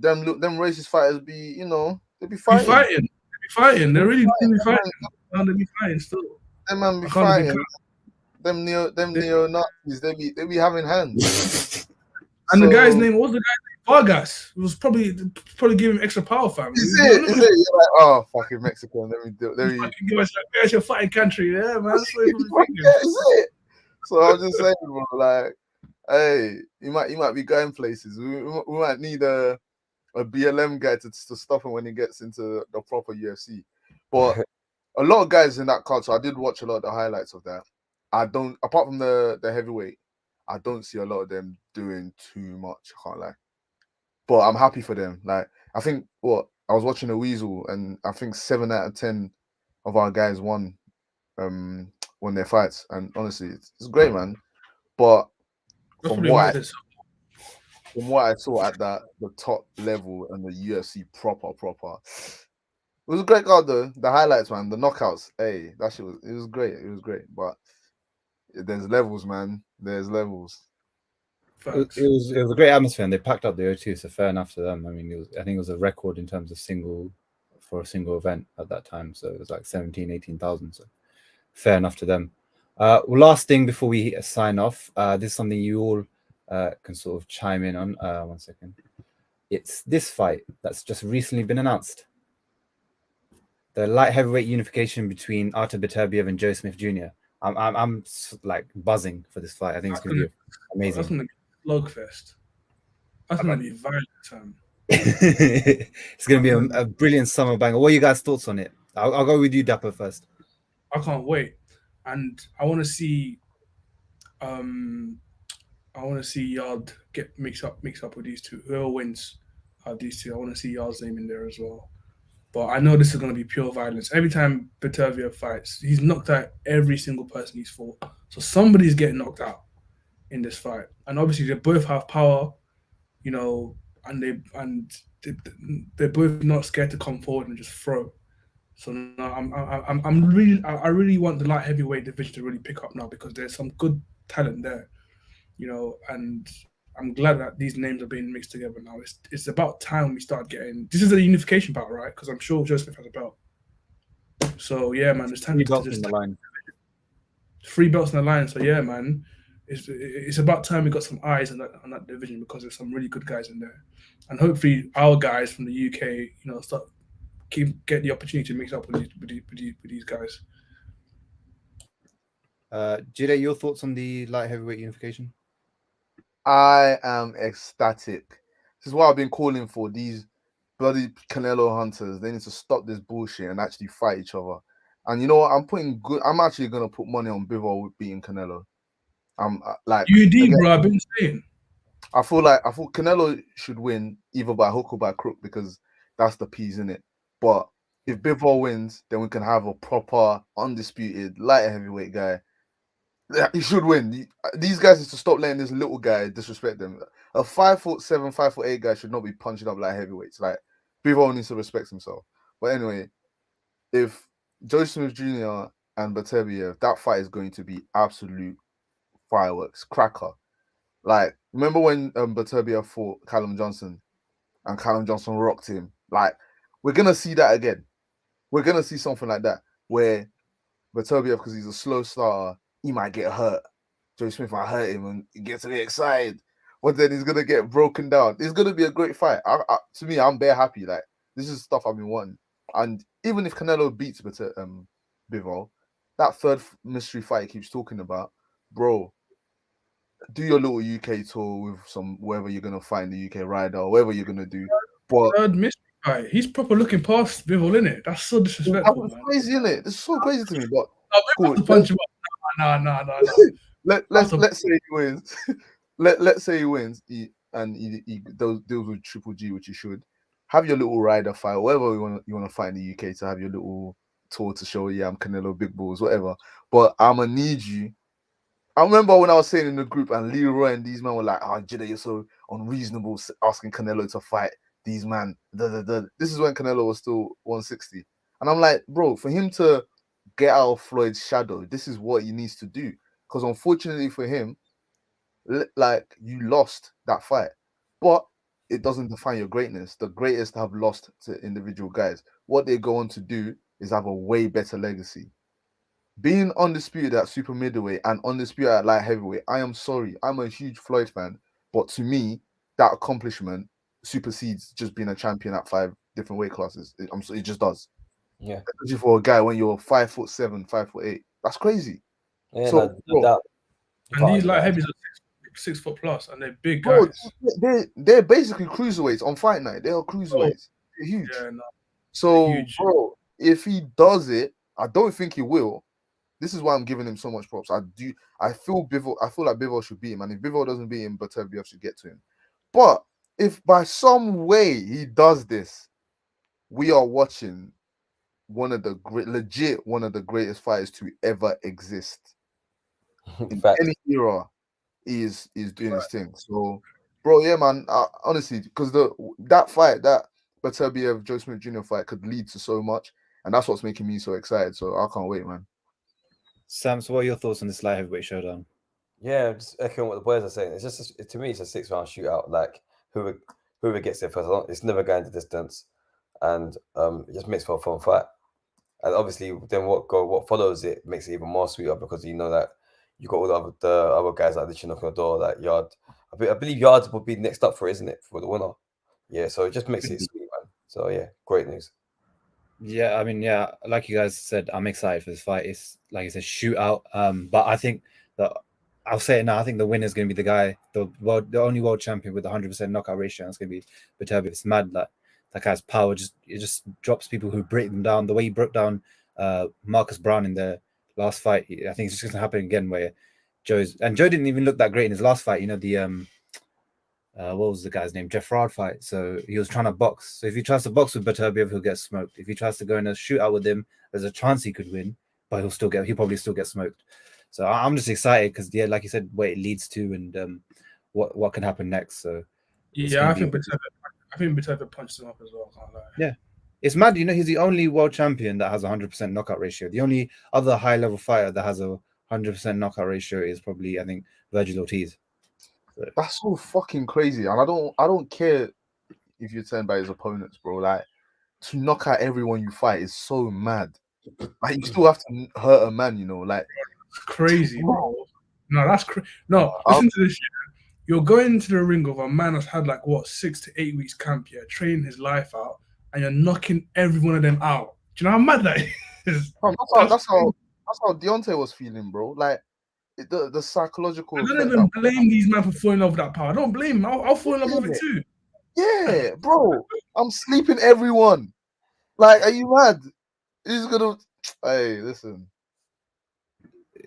Them racist fighters be, you know, they be fighting. They be fighting. They really be fighting. They be fighting still. Them man be fighting. Them neo Nazis, they be having hands. And the guy's name, what was the guy's name? Vargas. It was probably giving him extra power, fam. Is it? You're like, oh, fucking Mexico. Let me give us your fighting country, yeah, man. Is it? So I'm just saying, bro, like, hey, you might be going places. We might need a BLM guy to stop him when he gets into the proper UFC. But a lot of guys in that card, so I did watch a lot of the highlights of that. I don't, apart from the heavyweight, I don't see a lot of them doing too much. I can't lie. But I'm happy for them. Like, I think I was watching a Weasel, and I think 7 out of 10 of our guys won their fights. And honestly, it's great, man. But from what I saw at the top level and the UFC proper, it was a great card though. The highlights, man, the knockouts. Hey, that shit was great. It was great. But there's levels, man. There's levels. It was a great atmosphere, and they packed up the O2, so fair enough to them. I mean, I think it was a record in terms of for a single event at that time, so it was like 18,000. So fair enough to them. Last thing before we sign off, this is something you all can sort of chime in on. 1 second. It's this fight that's just recently been announced. The light heavyweight unification between Artur Beterbiev and Joe Smith Jr. I'm like buzzing for this fight. I think it's going to be amazing. That's going to be a slugfest. That's going to be violent, Sam. It's going to be a brilliant summer banger. What are you guys' thoughts on it? I'll go with you, Dapper, first. I can't wait, and I want to see. Yard get mixed up with these two. Whoever wins these two, I want to see Yard's name in there as well. But I know this is going to be pure violence. Every time Beterbiev fights, he's knocked out every single person he's fought. So somebody's getting knocked out in this fight. And obviously they both have power, you know, and they're both not scared to come forward and just throw. So now I really want the light heavyweight division to really pick up now, because there's some good talent there, you know, and I'm glad that these names are being mixed together now. It's about time we start getting. This is a unification battle, right? Because I'm sure Joseph has a belt. So yeah, man, it's time. 3 belts in the line. 3 belts in the line. So yeah, man, it's about time we got some eyes on that division, because there's some really good guys in there, and hopefully our guys from the UK, you know, get the opportunity to mix up with these guys. Jide, your thoughts on the light heavyweight unification? I am ecstatic. This is what I've been calling for. These bloody Canelo hunters, they need to stop this bullshit and actually fight each other. And you know what? I'm actually gonna put money on Bivol beating Canelo. I'm like, bro. I've been saying. I thought Canelo should win either by hook or by crook, because that's the P's in it. But if Bivol wins, then we can have a proper undisputed light heavyweight guy. He should win. These guys need to stop letting this little guy disrespect them. A 5'7", 5'8" guy should not be punching up like heavyweights. Like, Bivol needs to respect himself. But anyway, if Joe Smith Jr. and Beterbiev, that fight is going to be absolute fireworks, cracker. Like, remember when Beterbiev fought Callum Johnson and Callum Johnson rocked him? Like, we're gonna see that again. We're gonna see something like that where Beterbiev, because he's a slow starter, he might get hurt. Joe Smith might hurt him and he gets a bit excited. But then he's going to get broken down. It's going to be a great fight. To me, I'm bare happy. Like, this is stuff I've been wanting. And even if Canelo beats Bivol, that third mystery fight he keeps talking about, bro, do your little UK tour with wherever you're going to find the UK rider or whatever you're going to do. But third mystery fight, he's proper looking past Bivol, innit? That's so disrespectful. That's crazy, innit? It's so crazy to me. But cool. Punch him up. No. Let's say he wins. Let's say he wins, he deals with Triple G, which he should. Have your little rider fight, whatever you want to fight in the UK, to have your little tour to show, yeah, I'm Canelo, big balls, whatever. But I'm gonna need you. I remember when I was saying in the group, and Leroy and these men were like, "Oh, Jida, you're so unreasonable asking Canelo to fight these man." This is when Canelo was still 160, and I'm like, bro, for him to get out of Floyd's shadow, this is what he needs to do. Because unfortunately for him, like, you lost that fight, but it doesn't define your greatness. The greatest have lost to individual guys. What they go on to do is have a way better legacy. Being undisputed at super middleweight and undisputed at light heavyweight, I am sorry, I'm a huge Floyd fan, but to me, that accomplishment supersedes just being a champion at 5 different weight classes. It just does. Yeah. Especially for a guy when you're 5'7", 5'8", that's crazy. Yeah, So, no doubt. You And can't these argue light that. heavies are 6 foot plus, and they're big bro, guys. they're basically cruiserweights on fight night. They are cruiserweights. They're huge. Yeah, no, So, huge. bro, if he does it, I don't think he will. This is why I'm giving him so much props. I feel like Bivol should beat him, and if Bivol doesn't beat him, Beterbiev should get to him. But if by some way he does this, we are watching one of the greatest fighters to ever exist in Fact. any era. He is doing his thing. So, bro, yeah, man. Honestly, because that Beterbiev Joe Smith Jr. fight could lead to so much, and that's what's making me so excited. So I can't wait, man. Sam, so what are your thoughts on this light heavyweight showdown? Yeah, just echoing what the boys are saying. It's just to me, it's a 6-round shootout. Like whoever gets there first, it's never going the distance, and it just makes for a fun fight. And obviously, then what follows it makes it even more sweeter because you know that you got all the other guys like literally knocking on the door. Like Yard, I believe Yards will be next up for, isn't it, for the winner? Yeah, so it just makes it sweet, man. So yeah, great news. Yeah, I mean, yeah, like you guys said, I'm excited for this fight. It's like it's a shootout. But I think that I'll say it now. I think the winner is going to be the guy, the only world champion with 100% knockout ratio. It's going to be Beterbiev. It's mad that guy's power it just drops people who break them down. The way he broke down Marcus Brown in the last fight, I think it's just going to happen again. Where Joe didn't even look that great in his last fight. You know, the what was the guy's name? Jeff Rard fight. So he was trying to box. So if he tries to box with Beterbiev, he'll get smoked. If he tries to go in a shootout with him, there's a chance he could win, but he'll probably still get smoked. So I'm just excited because, yeah, like you said, what it leads to and what can happen next. So yeah, I think Beterbiev punched him up as well. Can't lie. Yeah, it's mad. You know, he's the only world champion that has a 100% knockout ratio. The only other high level fighter that has a 100% knockout ratio is probably, I think, Virgil Ortiz. That's so fucking crazy, and I don't care if you're turned by his opponents, bro. Like, to knock out everyone you fight is so mad. Like, you still have to hurt a man, you know. Like, it's crazy, bro. No, that's crazy. No, listen to this shit. You're going into the ring of a man that's had 6 to 8 weeks camp, yeah, training his life out, and you're knocking every one of them out. Do you know how mad that is? That's how Deontay was feeling, bro. Like, the psychological. I don't even blame these men for falling in love with that power. I don't blame them. I'll fall in love with it too. Yeah, bro. I'm sleeping everyone. Like, are you mad? He's gonna. Hey, listen.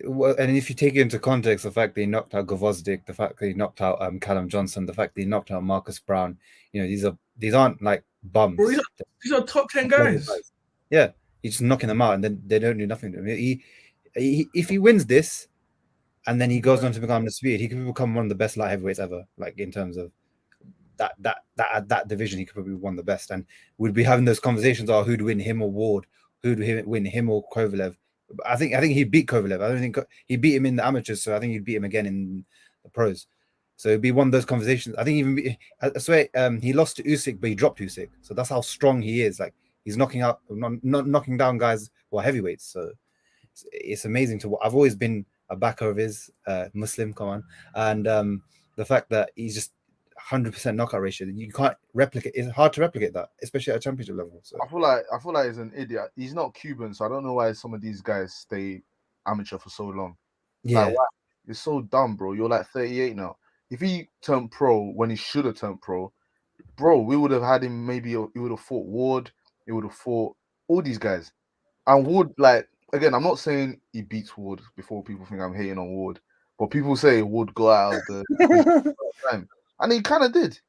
Well, and if you take it into context, the fact that he knocked out Gvozdyk, the fact that he knocked out Callum Johnson, the fact that he knocked out Marcus Brown, you know, these aren't like bums. Bro, these are top 10 guys. Yeah, he's just knocking them out, and then they don't do nothing to him. If he wins this, and then he goes on to become undisputed, he could become one of the best light heavyweights ever. Like, in terms of that division, he could probably be one of the best. And we'd be having those conversations: who'd win, him or Ward? Who'd win, him or Kovalev? I think he beat Kovalev. I don't think he beat him in the amateurs, so I think he'd beat him again in the pros. So it'd be one of those conversations. I think I swear he lost to Usyk, but he dropped Usyk. So that's how strong he is. Like, he's knocking knocking down guys who are heavyweights. So it's amazing to watch. I've always been a backer of his Muslim, come on, and the fact that he's just 100% knockout ratio, you can't replicate. It's hard to replicate that, especially at a championship level. So I feel like he's an idiot. He's not Cuban, so I don't know why some of these guys stay amateur for so long. Yeah, like, why? It's so dumb, bro. You're like 38 now. If he turned pro when he should have turned pro, bro, we would have had him. Maybe he would have fought Ward. He would have fought all these guys. And Ward, like, again, I'm not saying he beats Ward before people think I'm hating on Ward, but people say Ward got out of the time, and he kind of did.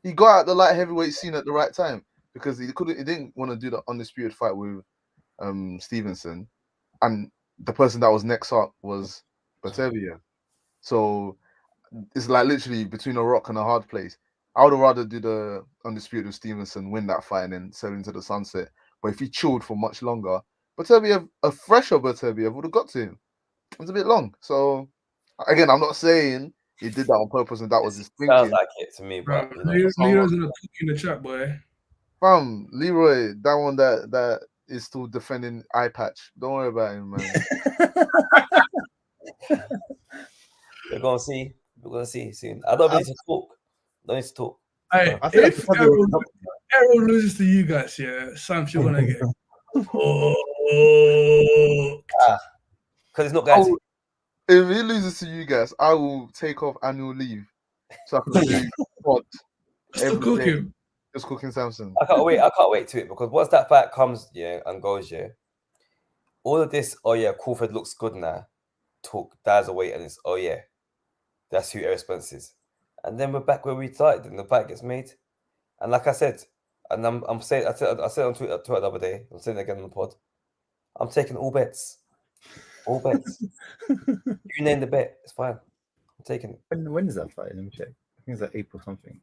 He got out the light heavyweight scene at the right time because he didn't want to do the undisputed fight with Stevenson, and the person that was next up was Batavia. So it's like literally between a rock and a hard place. I would have rather do the Undisputed with Stevenson, win that fight, and then sail into the sunset. But if he chilled for much longer, Batavia, a fresher Batavia would have got to him. It was a bit long. So again, I'm not saying he did that on purpose and that was his Sounds thinking. like it to me, but Bro, you know. Lero's gonna cook in the chat, boy. Fam, Leroy, that one that is still defending eye patch. Don't worry about him, man. We're gonna see. We're gonna see soon. I don't need to talk. Don't need to talk. Hey, I feel like if Batavia would help. Errol loses to you guys, yeah, Sam, you're gonna get. Oh, Because it's not guys. If he loses to you guys, I will take off annual leave so I can do pod still every day. cooking. Just cooking Samson. I can't wait. I can't wait to it because once that fight comes, and goes, all of this. Oh yeah, Crawford looks good now. Talk dies away, and it's that's who Errol Spence is. And then we're back where we started, and the fight gets made. And like I said, and I'm saying, I said on Twitter the other day. I'm saying it again on the pod. I'm taking all bets. All bets. You name the bet, it's fine. I'm taking it. When is that fight? Let me check. I think it's like April something.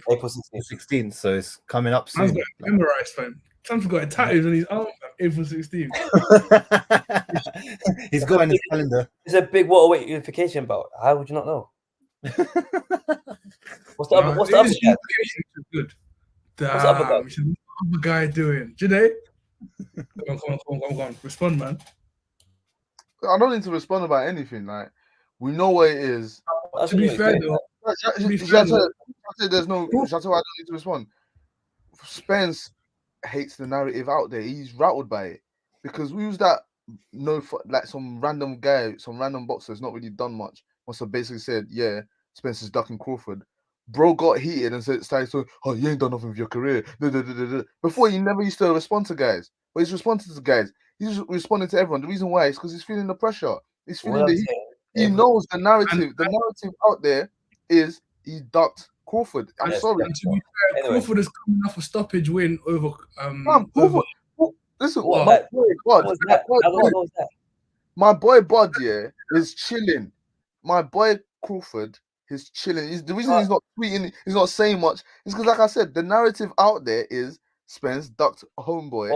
April 16th. 16th, so it's coming up Sam's soon. got it memorized, fam. Sam's got it tattooed on his arm, fam. April 16th. He's got in his calendar. It's a big waterweight unification bout. How would you not know? What's the other guy? Good. What's the other guy? What's the other guy doing? Jide? Come on. Respond, man. I don't need to respond about anything. Like, we know what it is. To be fair, though, There's no. I don't need to respond. Spence hates the narrative out there. He's rattled by it because we use that like some random guy, some random boxer has not really done much. Must have basically said, yeah, Spence is ducking Crawford. Bro got heated and started saying, oh, you ain't done nothing with your career. Before, he never used to respond to guys, but he's responding to guys. He's responding to everyone. The reason why is because he's feeling the pressure. He's feeling the heat. He knows the narrative. The narrative out there is he ducked Crawford. I'm sorry. And to be fair, Crawford is coming off a stoppage win over. Listen, my boy Bud, is chilling. My boy Crawford is chilling. The reason he's not tweeting, he's not saying much, is because, like I said, the narrative out there is Spence ducked homeboy.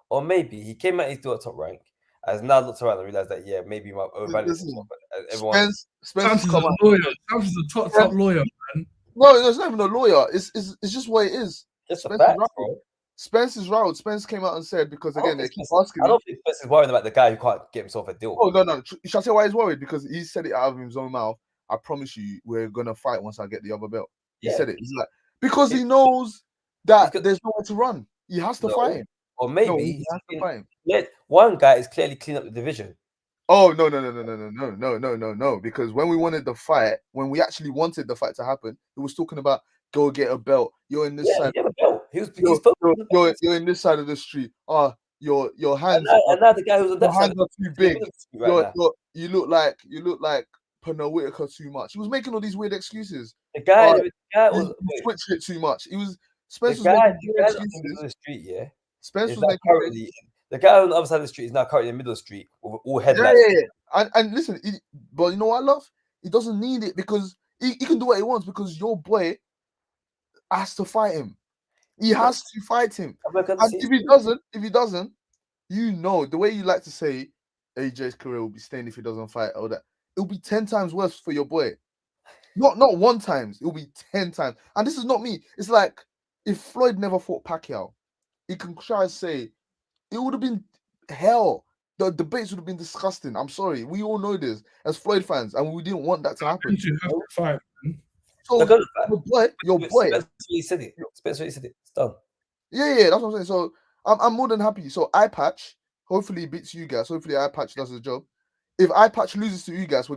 Or maybe he came out his door at top rank. Has now looked around and realized that maybe my everyone. Spence is a lawyer. Spence is a top lawyer, man. No, it's not even a lawyer. It's just what it is. It's a fact, bro. Spence is rattled. Spence came out and said, because again they keep asking. I don't think Spence is worried about the guy who can't get himself a deal. Oh no. Shall I say why he's worried? Because he said it out of his own mouth. I promise you, we're gonna fight once I get the other belt. He said it. He's like, because he knows that there's nowhere to run. He has to fight him. Or maybe he has to fight him. One guy is clearly cleaning up the division. Oh no! Because when we wanted the fight, when we actually wanted the fight to happen, he was talking about go get a belt. You're in this side. You're in this side of the street. Your hands. And now the guy who's on that side are too big. You look like Pernell Whitaker too much. He was making all these weird excuses. The guy was switching it too much. He was Spence the was guy, making weird excuses. On the street, Spence was making the guy on the other side of the street is now currently in the middle of the street with all headlights. And listen, but you know what I love? He doesn't need it because he can do what he wants because your boy has to fight him. He has to fight him. And if he doesn't, you know, the way you like to say AJ's career will be stained if he doesn't fight all that. It'll be 10 times worse for your boy. Not 1 time. It'll be 10 times. And this is not me. It's like if Floyd never fought Pacquiao, he can try and say it would have been hell. The debates would have been disgusting. I'm sorry. We all know this as Floyd fans, and we didn't want that to happen. So your boy. Spencer said it. It's done. Yeah, that's what I'm saying. So I'm more than happy. So eye patch hopefully beats you guys. Hopefully eye patch does the job. If eye patch loses to you guys, we're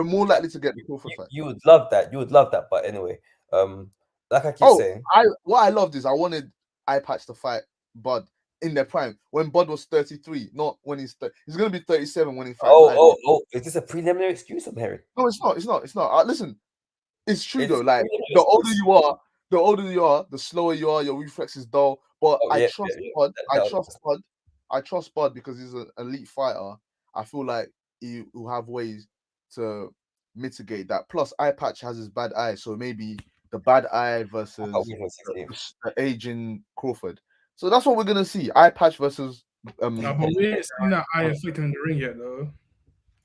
more likely to get the Crawford fight. You would love that. But anyway, like I keep saying, what I loved is I wanted eye patch to fight Bud in their prime when Bud was 33, not when he's going to be 37 when he fights. Oh, is this a preliminary excuse I'm hearing? No, it's not. Listen, it's true though. Like the older you are, the older you are, the slower you are. Your reflex is dull. But Oh, I yeah, trust yeah, Bud. I that- trust Bud. I trust Bud because he's an elite fighter. I feel like he will have ways to mitigate that. Plus, Eye Patch has his bad eye, so maybe the bad eye versus I'll wait for the 16th. the aging Crawford. So that's what we're gonna see. Eye Patch versus No, but we ain't seen that eye effect in the ring yet, though.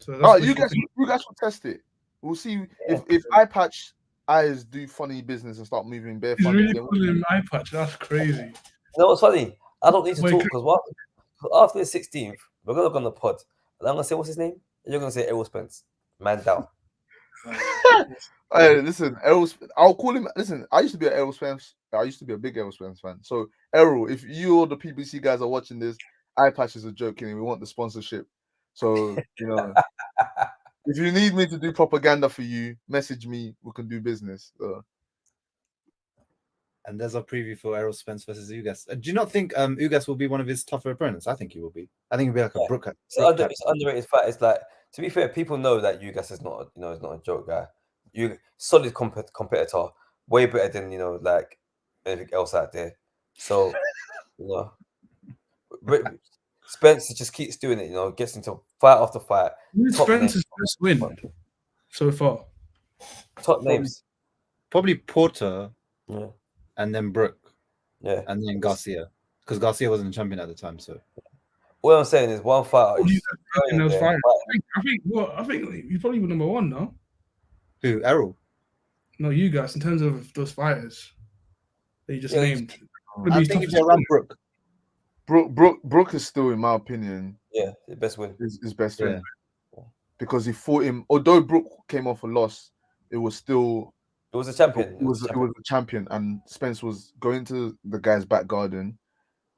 So that's Oh, you wishful guys, thinking. you guys will test it. We'll see Yeah. if Eye Patch eyes do funny business and start moving bare He's funny. really then calling him eye patch. That's crazy. You know what's funny? I don't need to Wait, talk because after the 16th, we're gonna go on the pod. And I'm gonna say what's his name? And you're gonna say Errol Spence. Man down. Hey, listen, Errol. I'll call him. Listen, I used to be an Errol Spence. I used to be a big Errol Spence fan. So Errol, if you or the PBC guys are watching this, Eye Patch is a joke, and we want the sponsorship. So you know, if you need me to do propaganda for you, message me. We can do business. And there's our preview for Errol Spence versus Ugas. Do you not think Ugas will be one of his tougher opponents? I think he will be. I think he'll be like a Yeah. Brook. It's underrated fight. It's like, to be fair, people know that Ugas is not, is not a joke guy. You solid competitor, way better than like anything else out there. So Spencer just keeps doing it. Gets into fight after fight. Who's Top Spence's names. best win so far? Top names. Probably Porter Yeah. and then Brook Yeah. and then Garcia, because Garcia wasn't a champion at the time. So What I'm saying is one fighter. Who do you is guys going in those there, fighters? fighting. I think he's probably number one now. who? Errol? No, you guys, in terms of those fighters that you just Yeah, named. I think it's around Brook. Brook is still, in my opinion, Yeah, the best win. his best Yeah. friend because he fought him. Although Brook came off a loss, it was still It was a champion. it was a champion, and Spence was going to the guy's back garden.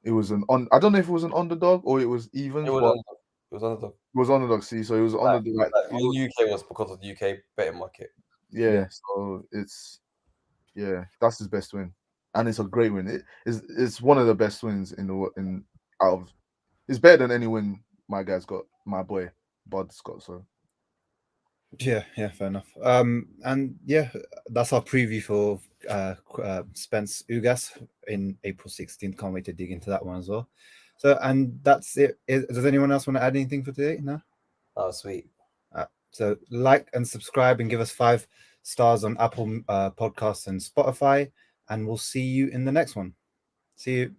It was I don't know if it was an underdog or it was even. It was underdog. It was underdog. See, so it was underdog. Like, in the UK was because of the UK betting market. Yeah, so that's his best win, and it's a great win. It's one of the best wins it's better than any win my guy's got. My boy Bud's got. So Yeah, fair enough. And yeah, that's our preview for Spence Ugas in April 16th. Can't wait to dig into that one as well. So, and that's it. Does anyone else want to add anything for today? No. Oh, sweet. So like and subscribe and give us 5 stars on Apple Podcasts and Spotify, and we'll see you in the next one. See you.